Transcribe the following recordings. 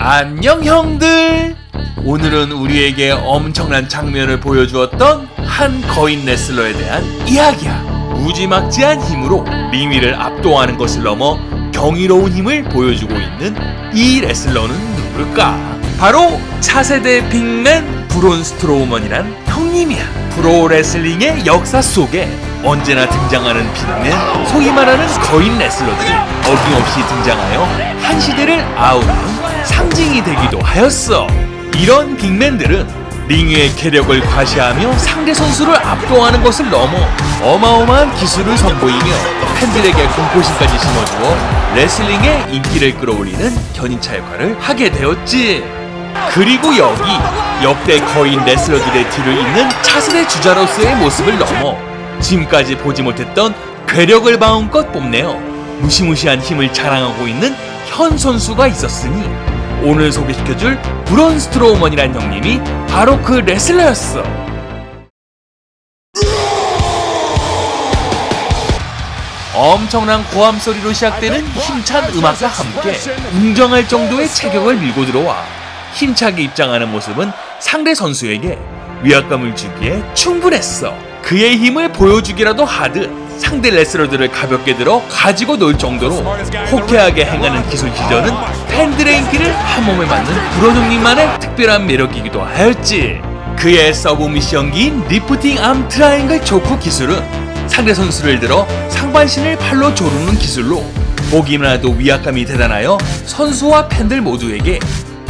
안녕 형들! 오늘은 우리에게 엄청난 장면을 보여주었던 한 거인 레슬러에 대한 이야기야. 무지막지한 힘으로 링 위를 압도하는 것을 넘어 경이로운 힘을 보여주고 있는 이 레슬러는 누굴까? 바로 차세대 빅맨 브론 스트로우먼이란 형님이야. 프로레슬링의 역사 속에 언제나 등장하는 빅맨, 소위 말하는 거인 레슬러들이 어김없이 등장하여 한 시대를 아우르는 상징이 되기도 하였어. 이런 빅맨들은 링 위의 계력을 과시하며 상대 선수를 압도하는 것을 넘어 어마어마한 기술을 선보이며 팬들에게 공포심까지 심어주어 레슬링의 인기를 끌어올리는 견인차 역할을 하게 되었지. 그리고 여기 역대 거인 레슬러들의 뒤를 잇는 차세대 주자로서의 모습을 넘어 지금까지 보지 못했던 괴력을 마음껏 뽐내어 무시무시한 힘을 자랑하고 있는 현 선수가 있었으니 오늘 소개시켜줄 브론 스트로우먼이란 형님이 바로 그 레슬러였어. 엄청난 고함 소리로 시작되는 힘찬 음악과 함께 웅장할 정도의 체격을 밀고 들어와 힘차게 입장하는 모습은 상대 선수에게 위압감을 주기에 충분했어. 그의 힘을 보여주기라도 하듯 상대 레슬러들을 가볍게 들어 가지고 놀 정도로 호쾌하게 행하는 기술 시전은 팬들의 인기를 한몸에 맞는 브론 형님만의 특별한 매력이기도 하였지. 그의 서브미션기인 리프팅 암 트라이앵글 초크 기술은 상대 선수를 들어 상반신을 팔로 조르는 기술로 보기만 해도 위압감이 대단하여 선수와 팬들 모두에게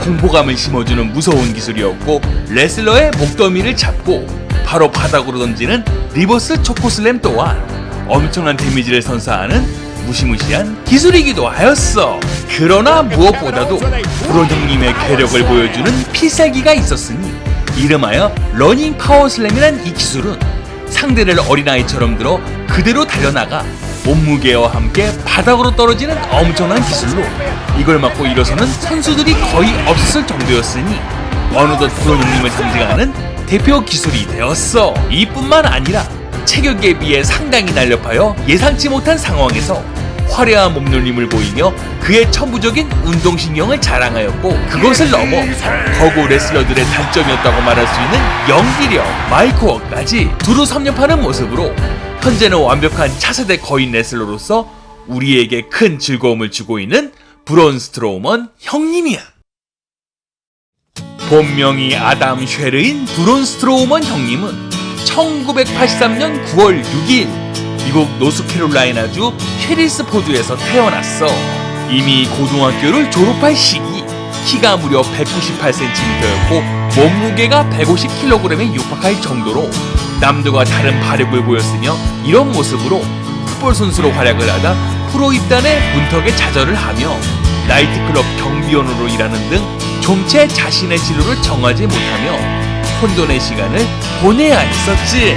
공포감을 심어주는 무서운 기술이었고, 레슬러의 목더미를 잡고 바로 바닥으로 던지는 리버스 초코슬램 또한 엄청난 데미지를 선사하는 무시무시한 기술이기도 하였어. 그러나 무엇보다도 브론 형님의 괴력을 보여주는 필살기가 있었으니 이름하여 러닝 파워슬램이란 이 기술은 상대를 어린아이처럼 들어 그대로 달려나가 몸무게와 함께 바닥으로 떨어지는 엄청난 기술로 이걸 맞고 일어서는 선수들이 거의 없었을 정도였으니 어느덧 브론 형님을 상징하는 대표 기술이 되었어. 이뿐만 아니라 체격에 비해 상당히 날렵하여 예상치 못한 상황에서 화려한 몸놀림을 보이며 그의 천부적인 운동신경을 자랑하였고, 그것을 넘어 거구 레슬러들의 단점이었다고 말할 수 있는 연기력, 마이크워까지 두루 섭렵하는 모습으로 현재는 완벽한 차세대 거인 레슬러로서 우리에게 큰 즐거움을 주고 있는 브론 스트로우먼 형님이야. 본명이 아담 쉐르인 브론 스트로우먼 형님은 1983년 9월 6일 미국 노스캐롤라이나주 해리스포드에서 태어났어. 이미 고등학교를 졸업할 시기 키가 무려 198cm였고 몸무게가 150kg에 육박할 정도로 남들과 다른 발육을 보였으며, 이런 모습으로 풋볼 선수로 활약을 하다 프로 입단에 문턱에 좌절을 하며 나이트클럽 경비원으로 일하는 등 좀채 자신의 진로를 정하지 못하며 혼돈의 시간을 보내야 했었지.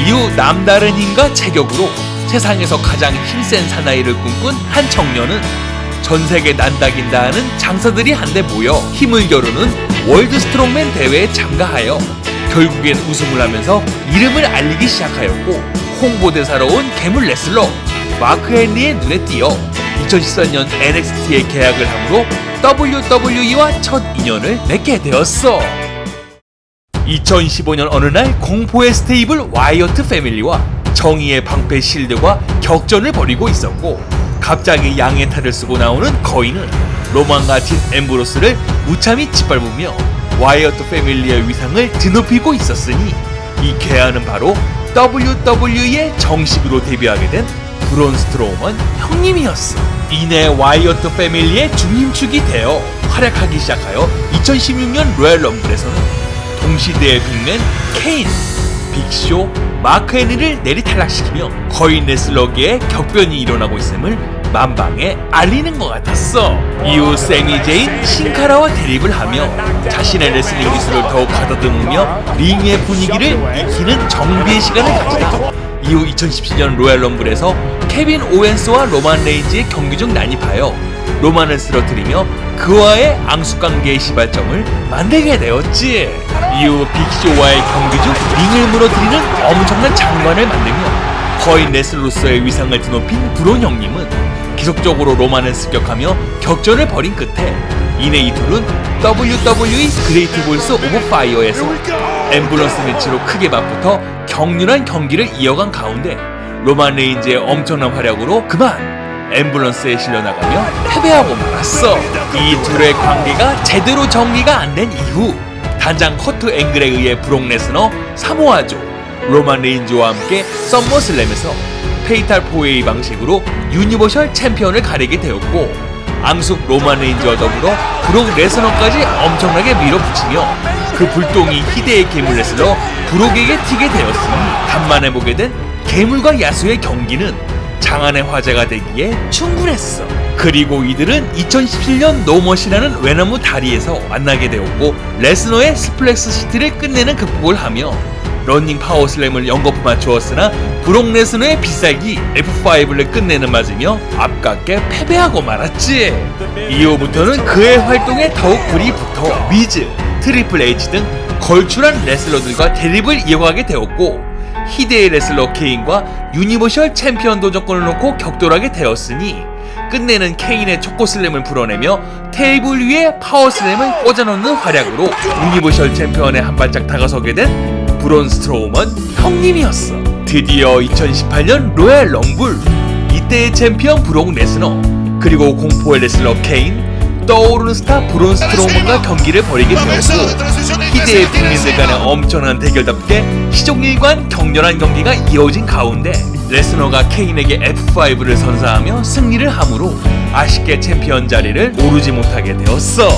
이후 남다른 힘과 체격으로 세상에서 가장 힘센 사나이를 꿈꾼 한 청년은 전세계 난다긴다 하는 장사들이 한데 모여 힘을 겨루는 월드 스트롱맨 대회에 참가하여 결국엔 우승을 하면서 이름을 알리기 시작하였고, 홍보대사로 온 괴물 레슬러 마크 헨리의 눈에 띄어 2014년 NXT에 계약을 함으로 WWE와 첫 인연을 맺게 되었어. 2015년 어느 날 공포의 스테이블 와이어트 패밀리와 정의의 방패 실드과 격전을 벌이고 있었고, 갑자기 양의 탈을 쓰고 나오는 거인은 로만과 딘 앰브로스를 무참히 짓밟으며 와이어트 패밀리의 위상을 드높이고 있었으니 이 괴한은 바로 WWE에 정식으로 데뷔하게 된 브론 스트로우먼 형님이었어. 이내 와이어트 패밀리의 중심축이 되어 활약하기 시작하여 2016년 로얄 럼블에서는 동시대의 빅맨 케인, 빅쇼, 마크 헨리를 내리탈락시키며 거인 레슬러계의 격변이 일어나고 있음을 만방에 알리는 것 같았어. 이후 세미 제인, 신카라와 대립을 하며 자신의 레슬링 기술을 더욱 가다듬으며 링의 분위기를 익히는 정비의 시간을 가지다 이후 2017년 로얄 럼블에서 케빈 오웬스와 로만 레인즈의 경기 중 난입하여 로만을 쓰러뜨리며 그와의 앙숙관계의 시발점을 만들게 되었지. 이후 빅쇼와의 경기 중 링을 무너뜨리는 엄청난 장관을 만들며 거인 레슬러로서의 위상을 드높인 브론 형님은 계속적으로 로만을 습격하며 격전을 벌인 끝에 이내 이 둘은 WWE 그레이트 볼스 오브 파이어에서 앰뷸런스 매치로 크게 맞붙어 격렬한 경기를 이어간 가운데 로만 레인즈의 엄청난 활약으로 그만 앰뷸런스에 실려나가며 패배하고 말았어. 이 둘의 관계가 제대로 정리가 안 된 이후 단장 커트 앵글에 의해 브록 레스너, 사모아조, 로만 레인즈와 함께 썸머슬램에서 페이탈 4웨이 방식으로 유니버셜 챔피언을 가리게 되었고 앙숙 로만 레인즈와 더불어 브록 레스너까지 엄청나게 밀어붙이며 그 불똥이 희대의 괴물 레슬러 브록에게 튀게 되었으니 간만에 보게 된 괴물과 야수의 경기는 장안의 화제가 되기에 충분했어. 그리고 이들은 2017년 노머시라는 외나무 다리에서 만나게 되었고 레스너의 스플렉스 시티를 끝내는 극복을 하며 러닝 파워슬램을 연거푸 맞추었으나 브록 레스너의 비쌀기 F5를 끝내는 맞으며 아깝게 패배하고 말았지. 이후부터는 그의 활동에 더욱 불이 붙어 미즈, 트리플 H 등 걸출한 레슬러들과 대립을 이어가게 되었고 희대의 레슬러 케인과 유니버셜 챔피언 도전권을 놓고 격돌하게 되었으니 끝내는 케인의 초코슬램을 풀어내며 테이블 위에 파워슬램을 꽂아놓는 활약으로 유니버셜 챔피언에 한 발짝 다가서게 된 브론 스트로우먼 형님이었어. 드디어 2018년 로얄 럼블, 이때의 챔피언 브록 레스너 그리고 공포의 레슬러 케인, 떠오르는 스타 브론 스트로우먼과 경기를 벌이게 되었고 희대의 국민들 간의 엄청난 대결답게 시종일관 격렬한 경기가 이어진 가운데 레스너가 케인에게 F5를 선사하며 승리를 함으로 아쉽게 챔피언 자리를 오르지 못하게 되었어.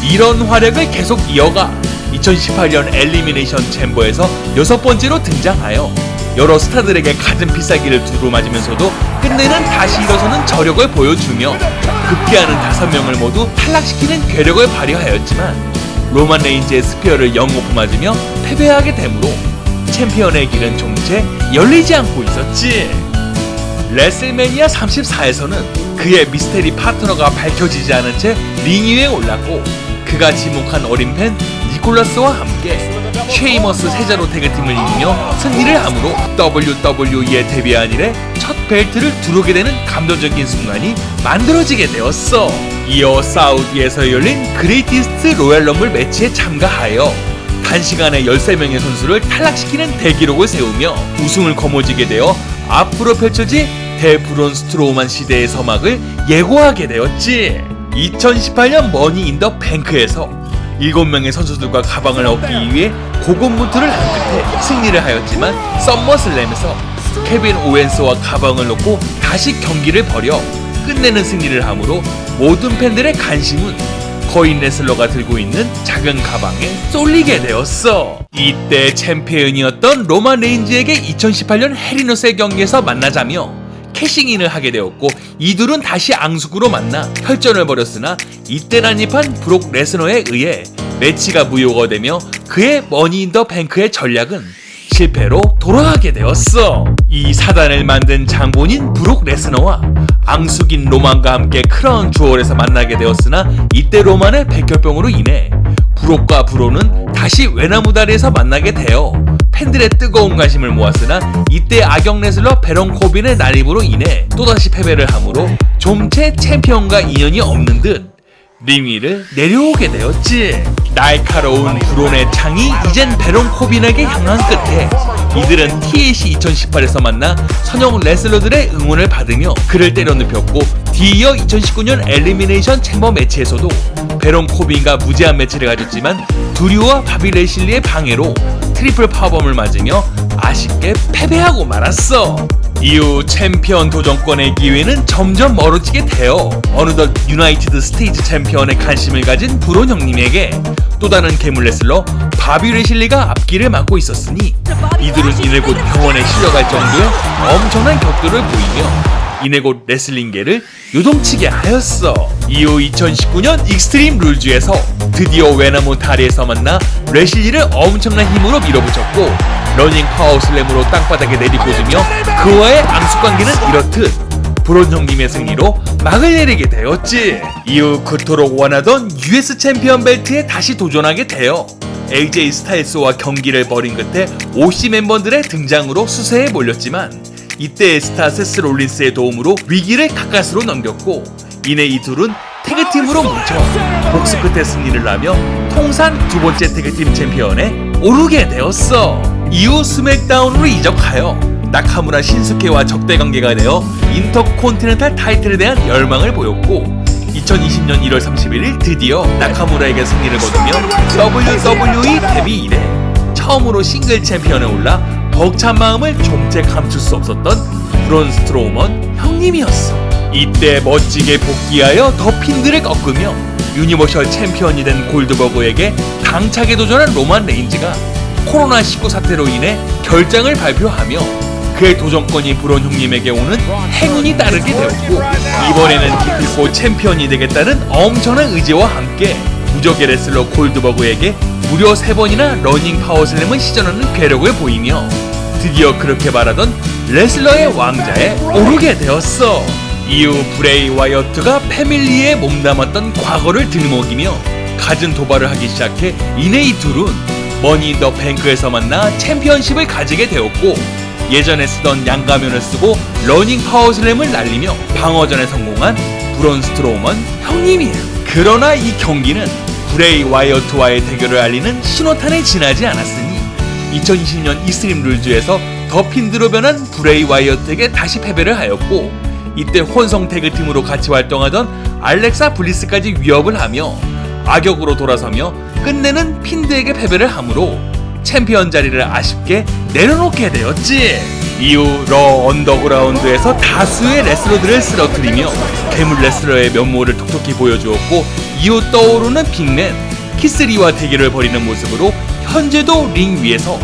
이런 활약을 계속 이어가 2018년 엘리미네이션 챔버에서 6번째로 등장하여 여러 스타들에게 갖은 필살기를 두루맞으면서도 끝내는 다시 일어서는 저력을 보여주며 급기야는 5명을 모두 탈락시키는 괴력을 발휘하였지만 로만 레인즈의 스피어를 연거푸 맞으며 패배하게 되므로 챔피언의 길은 좀채 열리지 않고 있었지. 레슬매니아 34에서는 그의 미스테리 파트너가 밝혀지지 않은 채 링 위에 올랐고 그가 지목한 어린 팬 니콜라스와 함께 쉐이머스 세자로 태그팀을 이기며 승리를 함으로 WWE에 데뷔한 이래 첫 벨트를 두르게 되는 감동적인 순간이 만들어지게 되었어. 이어 사우디에서 열린 그레이티스트 로얄 럼블 매치에 참가하여 단시간에 13명의 선수를 탈락시키는 대기록을 세우며 우승을 거머쥐게 되어 앞으로 펼쳐질 대브론 스트로우만 시대의 서막을 예고하게 되었지. 2018년 머니 인 더 뱅크에서 7명의 선수들과 가방을 얻기 위해 고군분투를 한 끝에 승리를 하였지만 썸머슬램에서 케빈 오웬스와 가방을 놓고 다시 경기를 벌여 끝내는 승리를 함으로 모든 팬들의 관심은 거인 레슬러가 들고 있는 작은 가방에 쏠리게 되었어. 이때 챔피언이었던 로만 레인즈에게 2018년 헬리노스의 경기에서 만나자며 캐싱인을 하게 되었고 이둘은 다시 앙숙으로 만나 혈전을 벌였으나 이때 난입한 브록 레스너에 의해 매치가 무효가 되며 그의 머니 인 더 뱅크의 전략은 실패로 돌아가게 되었어. 이 사단을 만든 장본인 브록 레스너와 앙숙인 로만과 함께 크라운 주얼에서 만나게 되었으나 이때 로만의 백혈병으로 인해 브록과 브론은 다시 외나무 다리에서 만나게 되어 팬들의 뜨거운 관심을 모았으나 이때 악역 레슬러 베런 코빈의 난입으로 인해 또다시 패배를 함으로 좀채 챔피언과 인연이 없는 듯 링 위를 내려오게 되었지. 날카로운 브론의 창이 이젠 베런 코빈에게 향한 끝에 이들은 TLC 2018에서 만나 선형 레슬러들의 응원을 받으며 그를 때려눕혔고 뒤이어 2019년 엘리미네이션 챔버 매치에서도 베런 코빈과 무제한 매치를 가졌지만 두류와 바비 레실리의 방해로 트리플 파워범을 맞으며 아쉽게 패배하고 말았어. 이후 챔피언 도전권의 기회는 점점 멀어지게 되어 어느덧 유나이티드 스테이트 챔피언에 관심을 가진 브론 형님에게 또 다른 괴물 레슬러 바비 레실리가 앞길을 막고 있었으니 이들은 이내 곧 병원에 실려갈 정도의 엄청난 격돌을 보이며 이내 곧 레슬링계를 요동치게 하였어. 이후 2019년 익스트림 룰즈에서 드디어 외나무 다리에서 만나 레실리를 엄청난 힘으로 밀어붙였고 러닝 파워슬램으로 땅바닥에 내리꽂으며 그와의 앙숙관계는 이렇듯 브론 형님의 승리로 막을 내리게 되었지. 이후 그토록 원하던 US 챔피언 벨트에 다시 도전하게 되어 AJ 스타일스와 경기를 벌인 끝에 OC 멤버들의 등장으로 수세에 몰렸지만 이때 스타 세스 롤린스의 도움으로 위기를 가까스로 넘겼고 이내 이 둘은 태그팀으로 뭉쳐 복수 끝에 승리를 하며 통산 두 번째 태그팀 챔피언에 오르게 되었어. 이후 스맥다운으로 이적하여 나카무라 신스케와 적대관계가 되어 인터콘티넨탈 타이틀에 대한 열망을 보였고 2020년 1월 31일 드디어 나카무라에게 승리를 거두며 WWE 데뷔 이래 처음으로 싱글 챔피언에 올라 벅찬 마음을 좀체 감출 수 없었던 브론 스트로우먼 형님이었어. 이때 멋지게 복귀하여 더 핀들을 꺾으며 유니버셜 챔피언이 된 골드버그에게 당차게 도전한 로만 레인즈가 코로나19 사태로 인해 결장을 발표하며 그의 도전권이 브론 형님에게 오는 행운이 따르게 되었고 이번에는 기필코 챔피언이 되겠다는 엄청난 의지와 함께 무적의 레슬러 골드버그에게 무려 3번이나 러닝 파워슬램을 시전하는 괴력을 보이며 드디어 그렇게 말하던 레슬러의 왕자에 오르게 되었어. 이후 브레이 와이어트가 패밀리에 몸담았던 과거를 들먹이며 갖은 도발을 하기 시작해 이내 이 둘은 머니 인 더 뱅크에서 만나 챔피언십을 가지게 되었고 예전에 쓰던 양가면을 쓰고 러닝 파워슬램을 날리며 방어전에 성공한 브론 스트로우먼 형님이에요. 그러나 이 경기는 브레이 와이어트와의 대결을 알리는 신호탄에 지나지 않았으니 2020년 이스트림 룰즈에서 더 핀드로 변한 브레이 와이어트에게 다시 패배를 하였고 이때 혼성 태그팀으로 같이 활동하던 알렉사 블리스까지 위협을 하며 악역으로 돌아서며 끝내는 핀드에게 패배를 하므로 챔피언 자리를 아쉽게 내려놓게 되었지. 이후 러 언더그라운드에서 다수의 레슬러들을 쓰러뜨리며 괴물 레슬러의 면모를 톡톡히 보여주었고 이후 떠오르는 빅맨 키스리와 대결을 벌이는 모습으로 현재도 링 위에서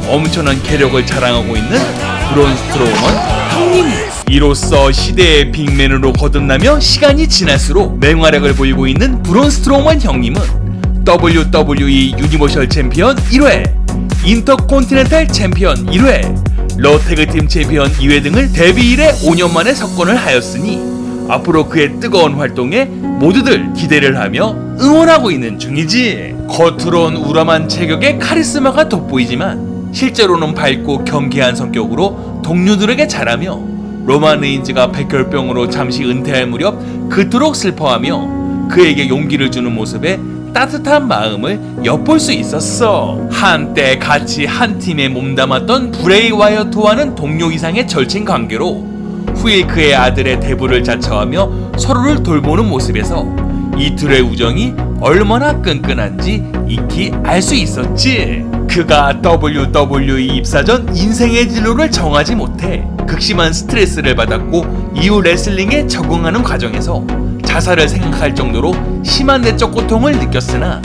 엄청난 괴력을 자랑하고 있는 브론 스트로우먼 형님. 이로써 시대의 빅맨으로 거듭나며 시간이 지날수록 맹활약을 보이고 있는 브론 스트로우먼 형님은 WWE 유니버셜 챔피언 1회, 인터콘티넨탈 챔피언 1회, 러 태그팀 챔피언 2회 등을 데뷔 이래 5년 만에 석권을 하였으니 앞으로 그의 뜨거운 활동에 모두들 기대를 하며 응원하고 있는 중이지. 겉으론 우람한 체격에 카리스마가 돋보이지만 실제로는 밝고 경쾌한 성격으로 동료들에게 잘하며 로만 레인즈가 백혈병으로 잠시 은퇴할 무렵 그토록 슬퍼하며 그에게 용기를 주는 모습에 따뜻한 마음을 엿볼 수 있었어. 한때 같이 한 팀에 몸담았던 브레이 와이어트와는 동료 이상의 절친 관계로 후에 그의 아들의 대부를 자처하며 서로를 돌보는 모습에서 이 둘의 우정이 얼마나 끈끈한지 익히 알 수 있었지. 그가 WWE 입사 전 인생의 진로를 정하지 못해 극심한 스트레스를 받았고 이후 레슬링에 적응하는 과정에서 자살을 생각할 정도로 심한 내적 고통을 느꼈으나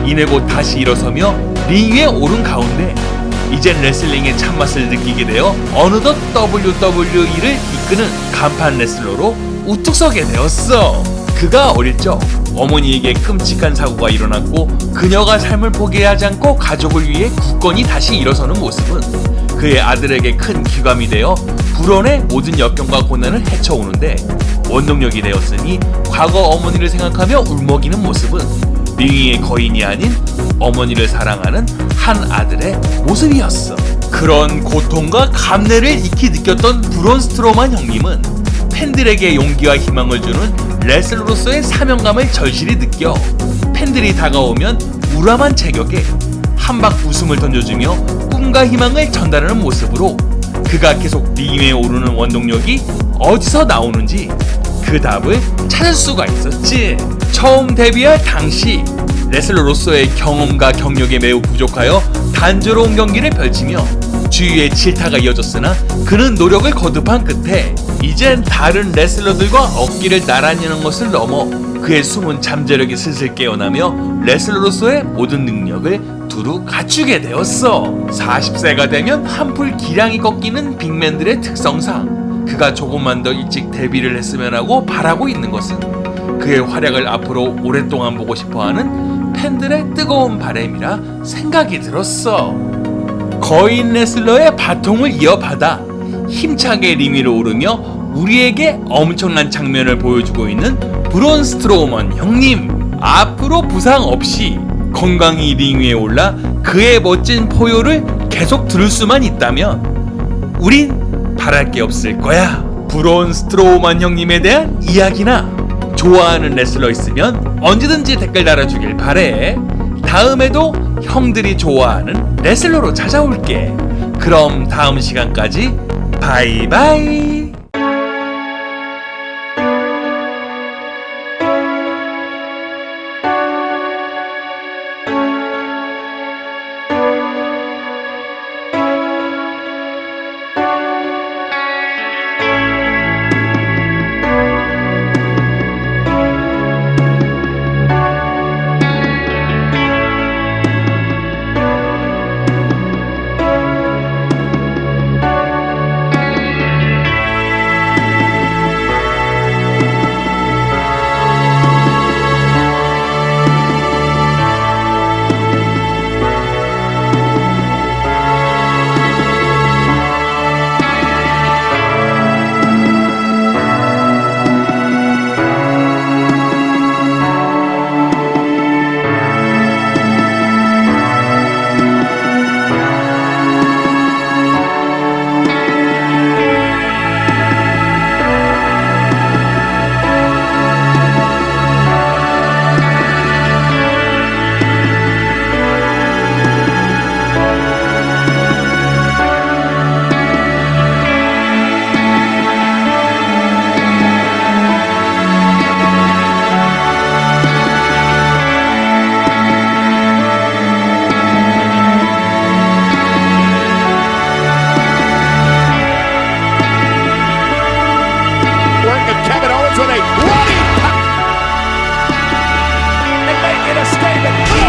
이내 곧 다시 일어서며 링 위에 오른 가운데 이젠 레슬링의 참맛을 느끼게 되어 어느덧 WWE를 이끄는 간판 레슬러로 우뚝 서게 되었어. 그가 어릴 적 어머니에게 끔찍한 사고가 일어났고 그녀가 삶을 포기하지 않고 가족을 위해 굳건히 다시 일어서는 모습은 그의 아들에게 큰 귀감이 되어 불원의 모든 역경과 고난을 헤쳐오는데 원동력이 되었으니 과거 어머니를 생각하며 울먹이는 모습은 링위의 거인이 아닌 어머니를 사랑하는 한 아들의 모습이었어. 그런 고통과 감내를 익히 느꼈던 브론 스트로만 형님은 팬들에게 용기와 희망을 주는 레슬러로서의 사명감을 절실히 느껴 팬들이 다가오면 우람한 체격에 한박 웃음을 던져주며 꿈과 희망을 전달하는 모습으로 그가 계속 링 위에 오르는 원동력이 어디서 나오는지 그 답을 찾을 수가 있었지. 처음 데뷔할 당시 레슬러로서의 경험과 경력에 매우 부족하여 단조로운 경기를 펼치며 주위에 질타가 이어졌으나 그는 노력을 거듭한 끝에 이젠 다른 레슬러들과 어깨를 나란히 하는 것을 넘어 그의 숨은 잠재력이 슬슬 깨어나며 레슬러로서의 모든 능력을 두루 갖추게 되었어. 40세가 되면 한풀 기량이 꺾이는 빅맨들의 특성상 그가 조금만 더 일찍 데뷔를 했으면 하고 바라고 있는 것은 그의 활약을 앞으로 오랫동안 보고 싶어하는 팬들의 뜨거운 바람이라 생각이 들었어. 거인 레슬러의 바통을 이어받아 힘차게 링 위로 오르며 우리에게 엄청난 장면을 보여주고 있는 브론 스트로우먼 형님, 앞으로 부상 없이 건강히 링 위에 올라 그의 멋진 포효를 계속 들을 수만 있다면 우린 바랄 게 없을 거야. 브론 스트로우먼 형님에 대한 이야기나 좋아하는 레슬러 있으면 언제든지 댓글 달아주길 바래. 다음에도 형들이 좋아하는 레슬러로 찾아올게. 그럼 다음 시간까지 바이바이. Kevin Owens with a running and making a statement.